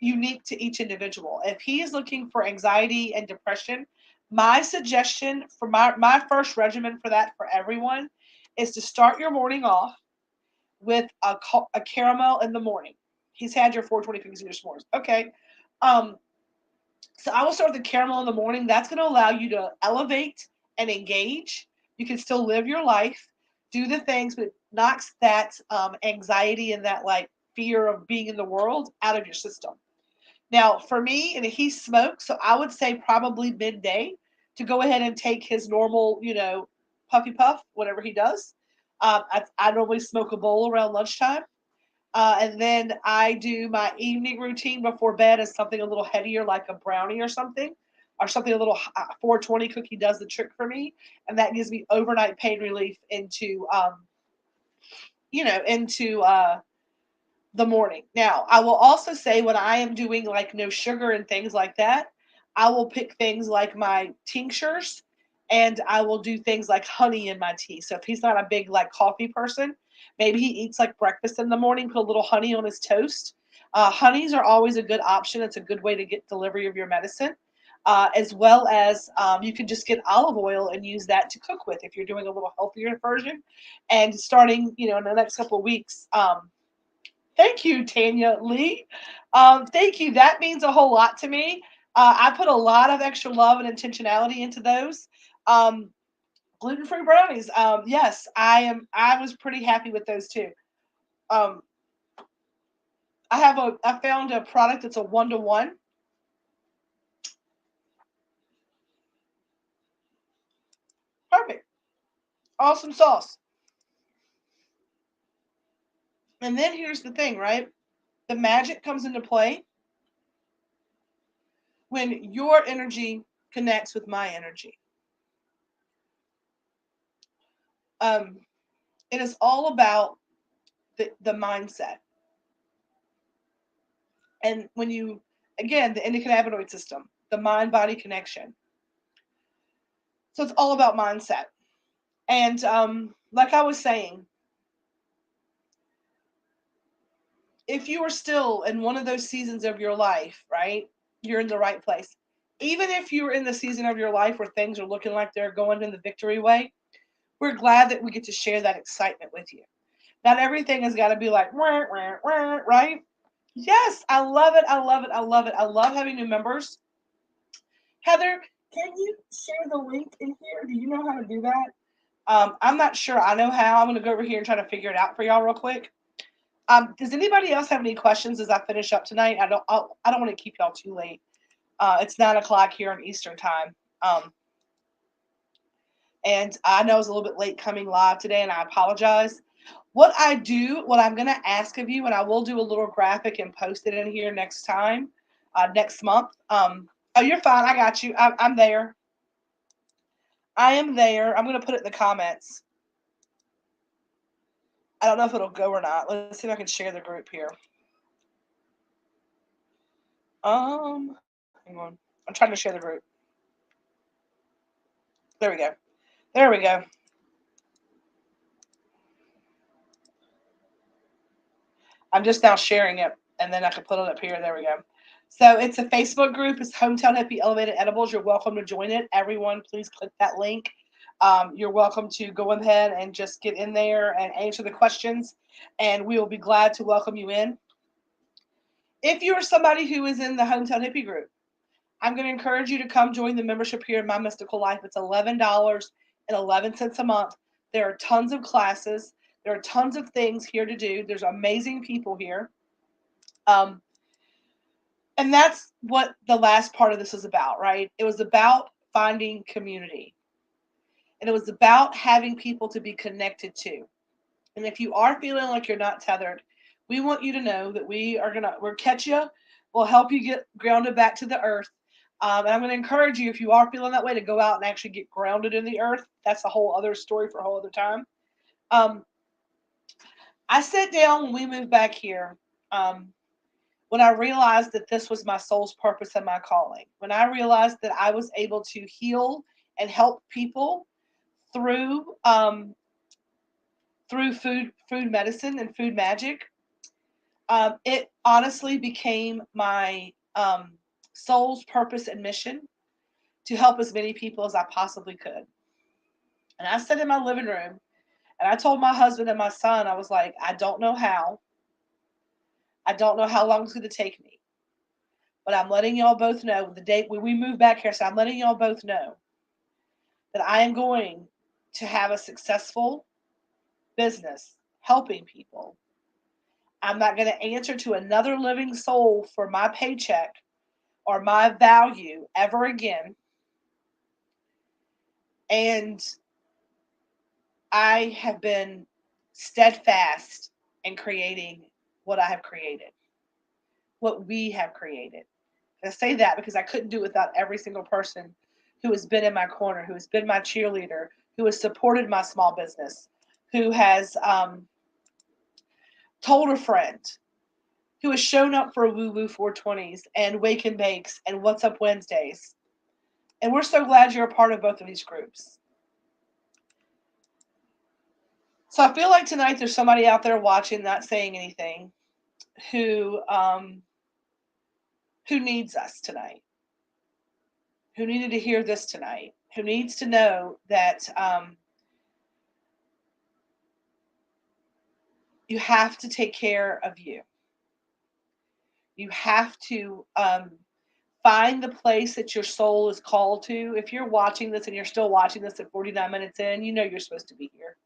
unique to each individual. If he is looking for anxiety and depression, my suggestion for my first regimen for that for everyone is to start your morning off with a caramel in the morning. He's had your 420 cookies and your s'mores. Okay. Um, so I will start with the caramel in the morning. That's going to allow you to elevate and engage. You can still live your life, do the things, but knocks that anxiety and that like fear of being in the world out of your system. Now, for me, and he smokes, so I would say probably midday to go ahead and take his normal, puffy puff, whatever he does. I normally smoke a bowl around lunchtime. And then I do my evening routine before bed as something a little headier, like a brownie or something a little 420 cookie does the trick for me. And that gives me overnight pain relief into the morning. Now, I will also say when I am doing like no sugar and things like that, I will pick things like my tinctures, and I will do things like honey in my tea. So if he's not a big like coffee person, maybe he eats like breakfast in the morning, put a little honey on his toast. Honeys are always a good option. It's a good way to get delivery of your medicine. As well as you can just get olive oil and use that to cook with if you're doing a little healthier version. And starting, in the next couple of weeks, thank you, Tanya Lee. Thank you. That means a whole lot to me. I put a lot of extra love and intentionality into those. Gluten-free brownies. Yes, I am. I was pretty happy with those too. Um, I found a product that's a 1-to-1. Perfect. Awesome sauce. And then here's the thing, right? The magic comes into play when your energy connects with my energy. Um, it is all about the mindset. And when you, again, the endocannabinoid system, the mind body connection. So it's all about mindset. And like I was saying, if you are still in one of those seasons of your life, right, you're in the right place. Even if you're in the season of your life where things are looking like they're going in the victory way, we're glad that we get to share that excitement with you. Not everything has got to be like, wah, wah, wah, right? Yes, I love it. I love it. I love it. I love having new members. Heather, can you share the link in here? Do you know how to do that? I'm not sure. I know how. I'm going to go over here and try to figure it out for y'all real quick. Does anybody else have any questions as I finish up tonight? I don't want to keep y'all too late. It's 9 o'clock here on Eastern time. And I know I was a little bit late coming live today, and I apologize. What I'm going to ask of you, and I will do a little graphic and post it in here next time, next month. Oh, you're fine. I got you. I'm there. I am there. I'm going to put it in the comments. I don't know if it'll go or not. Let's see if I can share the group here. Hang on. I'm trying to share the group. There we go. There we go. I'm just now sharing it, and then I can put it up here. There we go. So it's a Facebook group. It's Hometown Hippie Elevated Edibles. You're welcome to join it. Everyone, please click that link. You're welcome to go ahead and just get in there and answer the questions, and we will be glad to welcome you in. If you're somebody who is in the Hometown Hippie group, I'm going to encourage you to come join the membership here in My Mystical Life. It's $11.11 a month. There are tons of classes. There are tons of things here to do. There's amazing people here. And that's what the last part of this is about, right? It was about finding community. And it was about having people to be connected to. And if you are feeling like you're not tethered, we want you to know that we'll catch you. We'll help you get grounded back to the earth. And I'm going to encourage you, if you are feeling that way, to go out and actually get grounded in the earth. That's a whole other story for a whole other time. I sat down when we moved back here, when I realized that this was my soul's purpose and my calling. When I realized that I was able to heal and help people through food medicine and food magic, it honestly became my soul's purpose and mission to help as many people as I possibly could. And I sat in my living room and I told my husband and my son, I was like, I don't know how. I don't know how long it's going to take me. But I'm letting y'all both know the date when we move back here. So I'm letting y'all both know that I am going to have a successful business helping people. I'm not going to answer to another living soul for my paycheck or my value ever again. And I have been steadfast in creating what I have created, what we have created. And I say that because I couldn't do it without every single person who has been in my corner, who has been my cheerleader, who has supported my small business, who has told a friend, who has shown up for Woo Woo 420s and Wake and Bakes and What's Up Wednesdays. And we're so glad you're a part of both of these groups. So I feel like tonight there's somebody out there watching, not saying anything, who needs us tonight, who needed to hear this tonight, who needs to know that you have to take care of you. You have to find the place that your soul is called to. If you're watching this and you're still watching this at 49 minutes in, you know you're supposed to be here.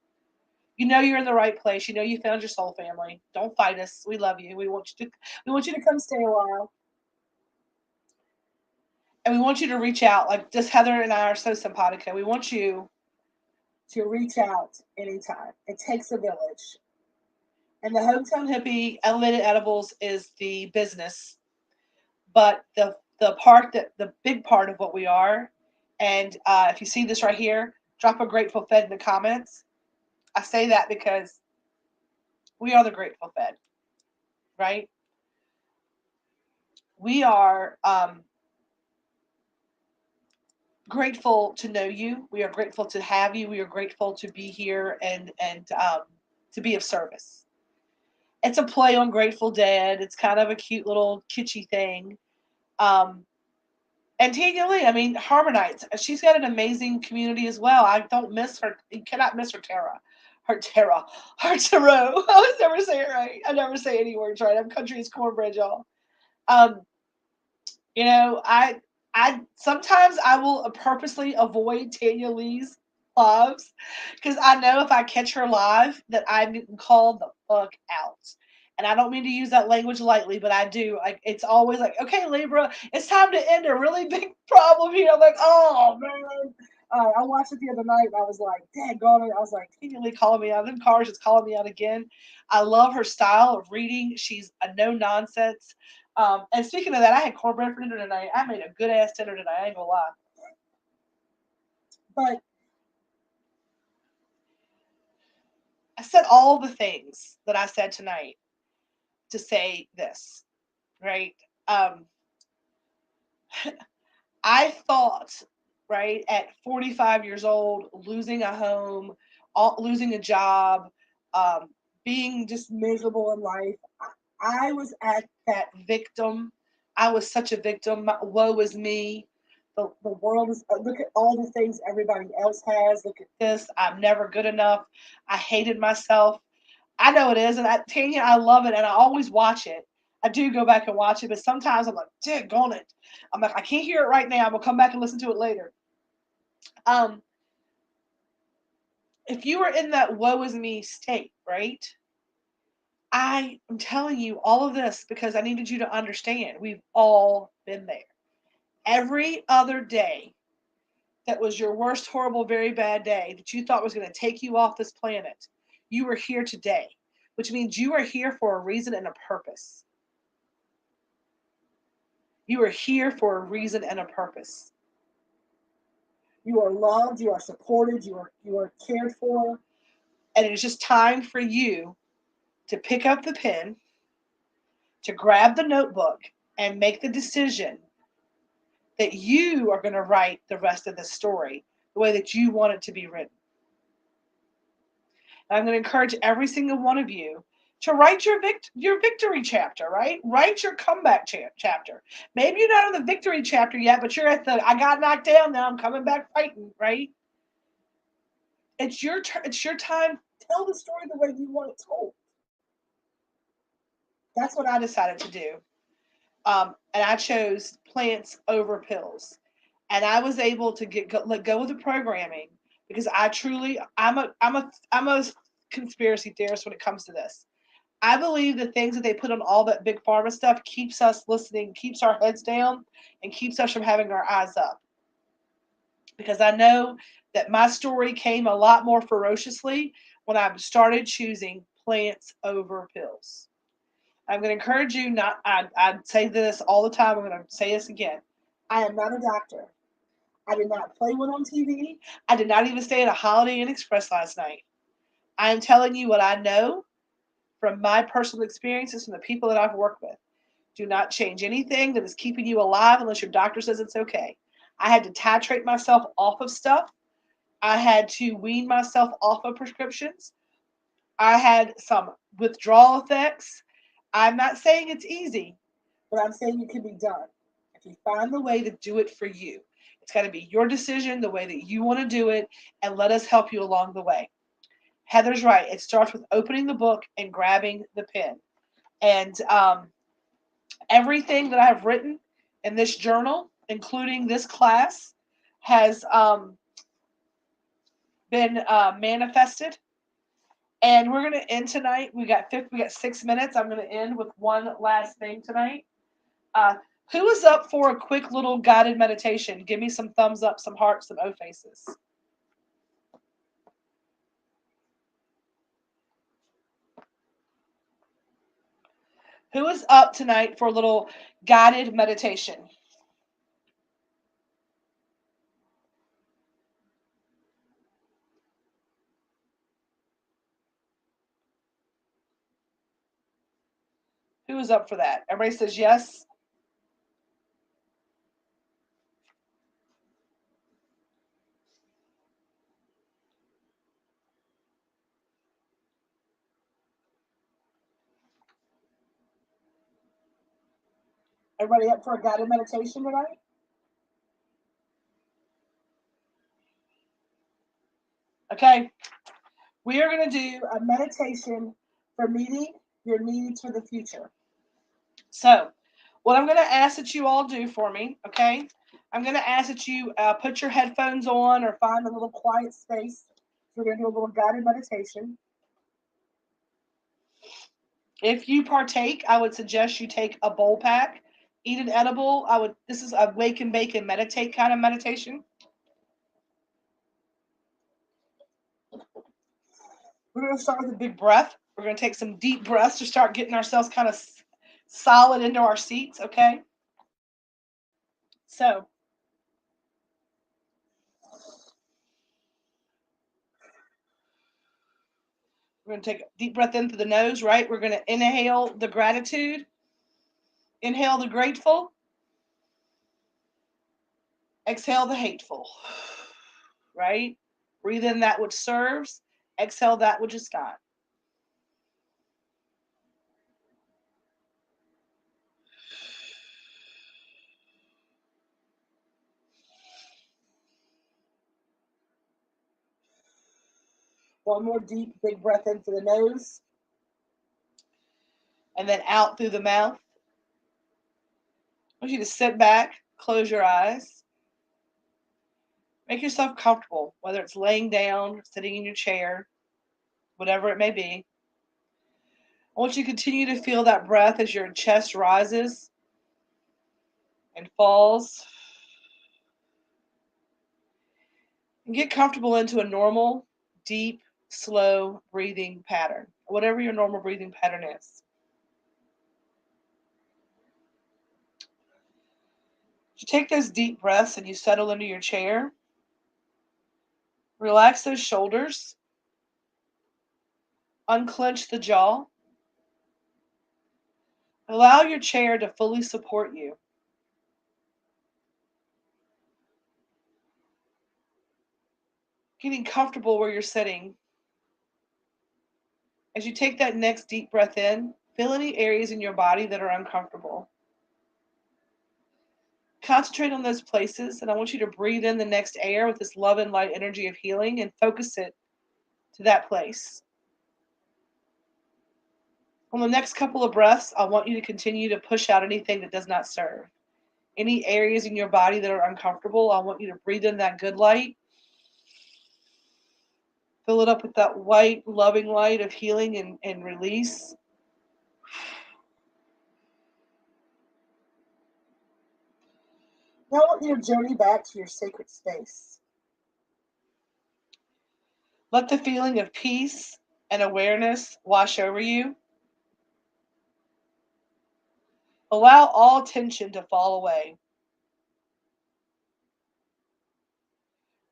You know you're in the right place. You know you found your soul family. Don't fight us. We love you. We want you to come stay a while. And we want you to reach out. Like just Heather and I are so simpatico. We want you to reach out anytime. It takes a village. And the Hometown Hippie Elevated Edibles is the business. But the big part of what we are, and if you see this right here, drop a Grateful Fed in the comments. I say that because we are the Grateful Fed, right? We are grateful to know you. We are grateful to have you. We are grateful to be here and to be of service. It's a play on Grateful Dead. It's kind of a cute little kitschy thing. And Tanya Lee, I mean, Harmonites. She's got an amazing community as well. I don't miss her. You cannot miss her Tara. Her tarot. I always never say it right. I never say any words right. I'm country as cornbread, y'all. Um, you know, I sometimes I will purposely avoid Tanya Lee's lives because I know if I catch her live that I'm getting called the fuck out. And I don't mean to use that language lightly, but I do. Like it's always like, okay, Libra, it's time to end a really big problem here. I'm like, oh man. I watched it the other night and I was like, dang on it. I was like, Tanya Lee calling me out. Them cars is calling me out again. I love her style of reading. She's a no nonsense. And speaking of that, I had cornbread for dinner tonight. I made a good ass dinner tonight. I ain't gonna lie. But I said all the things that I said tonight to say this, right? Um, I thought, right, at 45 years old, losing a home, losing a job, being just miserable in life, I was at that victim. I was such a victim. Woe is me. The world is, look at all the things everybody else has. Look at this. I'm never good enough. I hated myself. I know it is. And Tanya, I love it. And I always watch it. I do go back and watch it. But sometimes I'm like, on it. I'm like, I can't hear it right now. I'm going to come back and listen to it later. Um, if you were in that woe is me state, right? I am telling you all of this because I needed you to understand we've all been there. Every other day that was your worst, horrible, very bad day that you thought was going to take you off this planet, you are here today, which means you are here for a reason and a purpose. You are here for a reason and a purpose. You are loved, you are supported, you are cared for, and it is just time for you to pick up the pen, to grab the notebook, and make the decision that you are going to write the rest of the story the way that you want it to be written. And I'm going to encourage every single one of you to write your victory chapter, right? Write your comeback chapter. Maybe you're not in the victory chapter yet, but you're at the I got knocked down, now I'm coming back fighting, right? It's your it's your time. Tell the story the way you want it told. That's what I decided to do. And I chose plants over pills. And I was able to let go of the programming because I'm a conspiracy theorist when it comes to this. I believe the things that they put on all that big pharma stuff keeps us listening, keeps our heads down, and keeps us from having our eyes up. Because I know that my story came a lot more ferociously when I started choosing plants over pills. I'm going to encourage you not, I say this all the time. I'm going to say this again. I am not a doctor. I did not play one on TV. I did not even stay at a Holiday Inn Express last night. I am telling you what I know from my personal experiences from the people that I've worked with. Do not change anything that is keeping you alive unless your doctor says it's okay. I had to titrate myself off of stuff. I had to wean myself off of prescriptions. I had some withdrawal effects. I'm not saying it's easy, but I'm saying it can be done. If you find the way to do it for you, it's got to be your decision, the way that you want to do it, and let us help you along the way. Heather's right. It starts with opening the book and grabbing the pen. And everything that I've written in this journal, including this class, has been manifested. And we're gonna end tonight. We got 6 minutes. I'm gonna end with one last thing tonight. Uh, who is up for a quick little guided meditation? Give me some thumbs up, some hearts, some O faces. Who is up tonight for a little guided meditation? Who is up for that? Everybody says yes. Everybody up for a guided meditation tonight? Okay? We are going to do a meditation for meeting your needs for the future. So, what I'm going to ask that you all do for me, okay? I'm going to ask that you put your headphones on or find a little quiet space. We're going to do a little guided meditation. If you partake, I would suggest you take a bowl pack, eat an edible. This is a wake and bake and meditate kind of meditation. We're going to start with a big breath. We're going to take some deep breaths to start getting ourselves kind of solid into our seats, okay? So, we're going to take a deep breath in through the nose, right? We're going to inhale the gratitude, inhale the grateful, exhale the hateful, right? Breathe in that which serves, exhale that which is not. One more deep, big breath in through the nose. And then out through the mouth. I want you to sit back, close your eyes. Make yourself comfortable, whether it's laying down, sitting in your chair, whatever it may be. I want you to continue to feel that breath as your chest rises and falls. And get comfortable into a normal, deep, slow breathing pattern, whatever your normal breathing pattern is. You take those deep breaths and you settle into your chair. Relax those shoulders. Unclench the jaw. Allow your chair to fully support you. Getting comfortable where you're sitting. As you take that next deep breath in, feel any areas in your body that are uncomfortable. Concentrate on those places, and I want you to breathe in the next air with this love and light energy of healing and focus it to that place. On the next couple of breaths, I want you to continue to push out anything that does not serve. Any areas in your body that are uncomfortable, I want you to breathe in that good light. Fill it up with that white, loving light of healing and release. Now I want you to journey back to your sacred space. Let the feeling of peace and awareness wash over you. Allow all tension to fall away.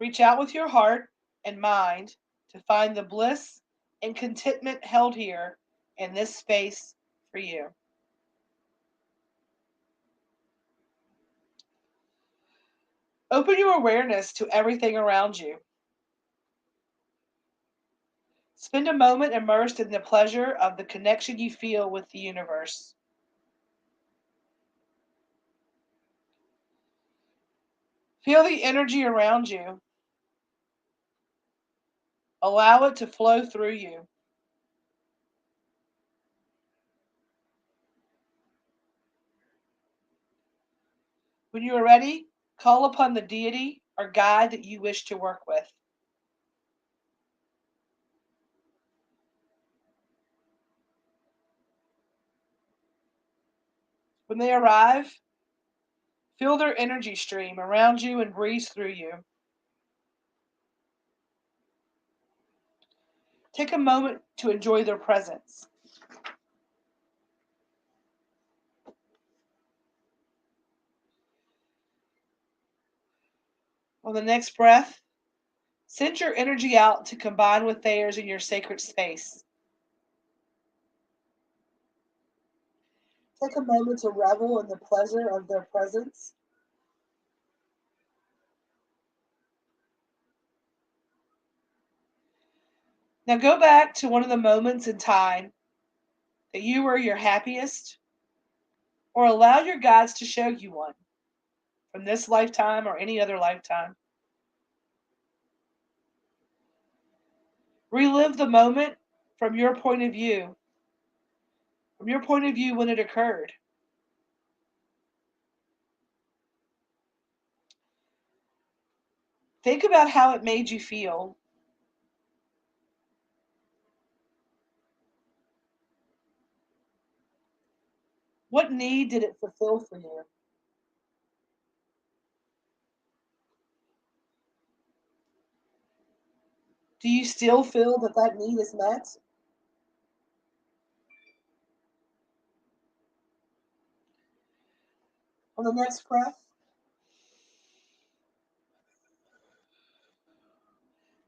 Reach out with your heart and mind to find the bliss and contentment held here in this space for you. Open your awareness to everything around you. Spend a moment immersed in the pleasure of the connection you feel with the universe. Feel the energy around you. Allow it to flow through you. When you are ready, call upon the deity or guide that you wish to work with. When they arrive, feel their energy stream around you and breeze through you. Take a moment to enjoy their presence. On the next breath, send your energy out to combine with theirs in your sacred space. Take a moment to revel in the pleasure of their presence. Now go back to one of the moments in time that you were your happiest, or allow your guides to show you one from this lifetime or any other lifetime. Relive the moment from your point of view, when it occurred. Think about how it made you feel. What need did it fulfill for you? Do you still feel that that need is met? On the next breath,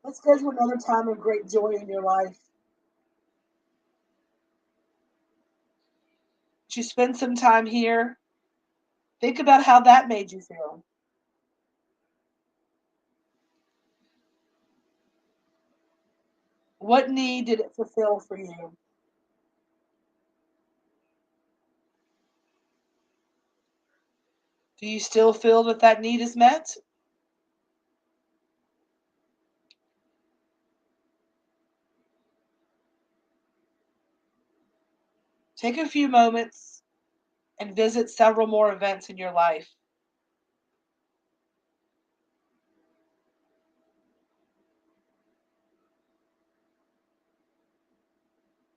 let's go to another time of great joy in your life. Did you spend some time here? Think about how that made you feel. What need did it fulfill for you? Do you still feel that that need is met? Take a few moments and visit several more events in your life.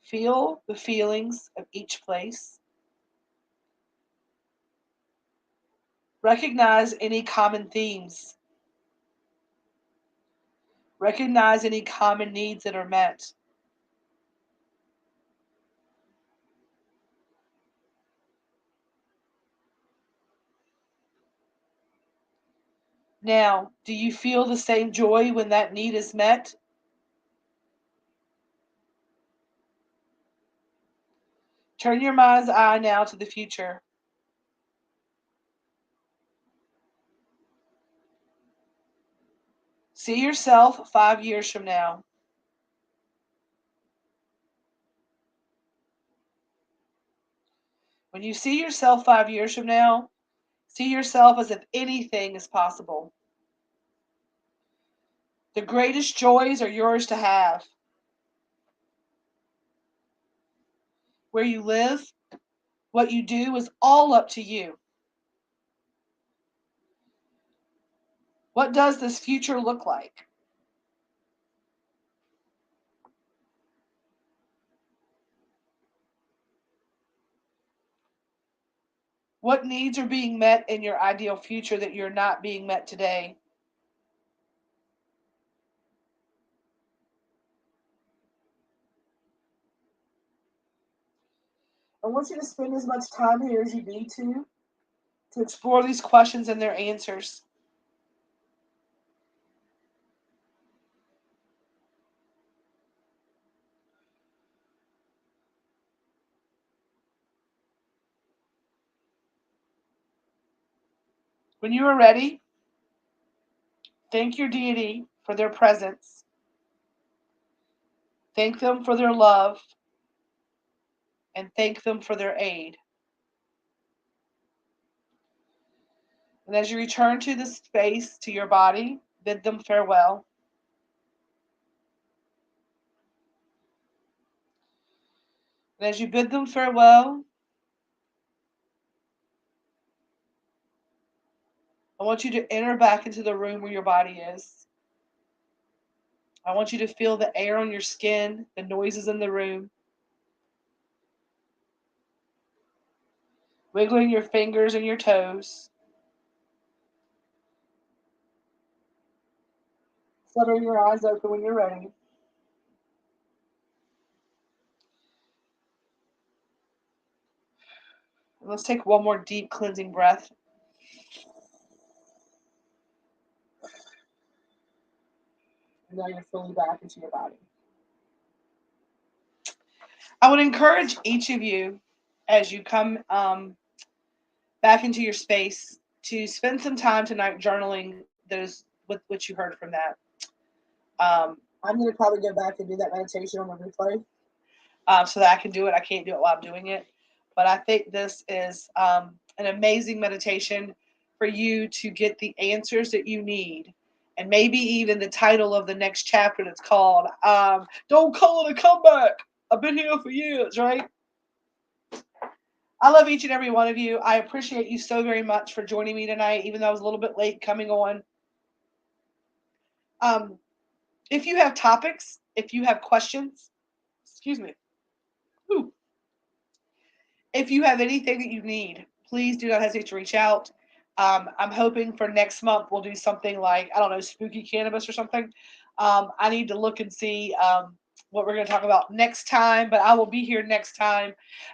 Feel the feelings of each place. Recognize any common themes. Recognize any common needs that are met. Now, do you feel the same joy when that need is met? Turn your mind's eye now to the future. See yourself 5 years from now. When you see yourself 5 years from now, see yourself as if anything is possible. The greatest joys are yours to have. Where you live, what you do is all up to you. What does this future look like? What needs are being met in your ideal future that you're not being met today? I want you to spend as much time here as you need to explore these questions and their answers. When you are ready, thank your deity for their presence. Thank them for their love and thank them for their aid. And as you return to the space, to your body, bid them farewell. And as you bid them farewell, I want you to enter back into the room where your body is. I want you to feel the air on your skin, the noises in the room, wiggling your fingers and your toes, fluttering your eyes open when you're ready. And let's take one more deep cleansing breath. And now you're fully back into your body. I would encourage each of you, as you come back into your space, to spend some time tonight journaling those with what you heard from that. I'm going to probably go back and do that meditation on the replay so that I can do it. I can't do it while I'm doing it. But I think this is an amazing meditation for you to get the answers that you need and maybe even the title of the next chapter that's called Don't Call It a Comeback. I've been here for years, right? I love each and every one of you. I appreciate you so very much for joining me tonight, even though I was a little bit late coming on. Um, if you have topics, if you have questions, excuse me, whew, if you have anything that you need, please do not hesitate to reach out. I'm hoping for next month we'll do something like, I don't know, spooky cannabis or something. I need to look and see what we're going to talk about next time, but I will be here next time.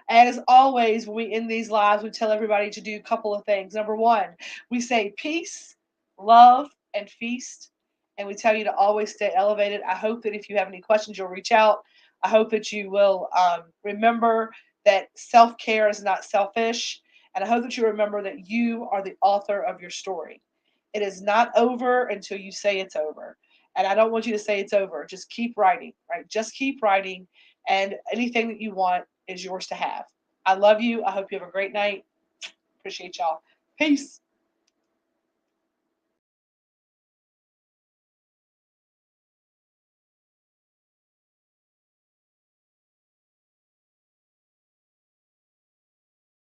And as always, when we end these lives, we tell everybody to do a couple of things. Number one, we say peace, love, and feast. And we tell you to always stay elevated. I hope that if you have any questions, you'll reach out. I hope that you will remember that self care is not selfish. And I hope that you remember that you are the author of your story. It is not over until you say it's over. And I don't want you to say it's over. Just keep writing, right? Just keep writing. And anything that you want is yours to have. I love you. I hope you have a great night. Appreciate y'all. Peace.